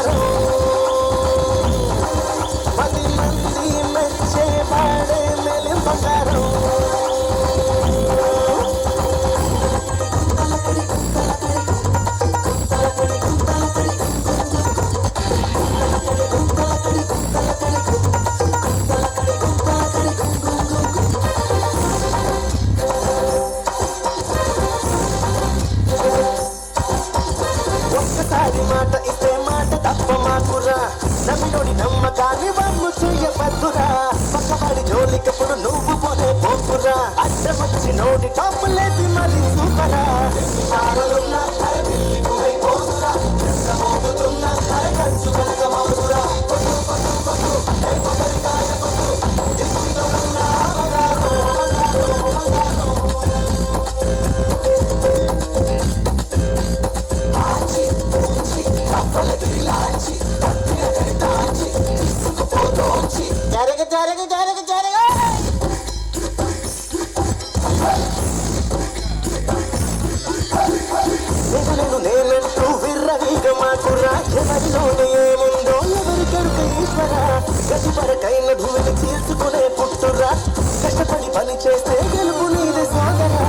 బంగారం 10 మంది మెచ్చేవాడే మెలి బంగారం ఒక్కసారి మాట ఇస్తే మాట తప్ప మాకురా నమ్మినోడి నమ్మకాన్ని వమ్ము చెయ్యవద్దురా పక్కవాడి జోలికప్పుడు నువ్వు పోతే పోకురా అడ్డమొచ్చి నోటి టాపులేసి మరి చూపరా జరగ నేనంటూ విర్రవీగ మాకురా ఎవరిలోనే ఏముందో ఎవరికెరుక ఈశ్వరా గతిపరకైన భూమిని చీల్చుకునే పుట్టురా కష్టపడి పని చేస్తే గెలుపు నీది సోదరా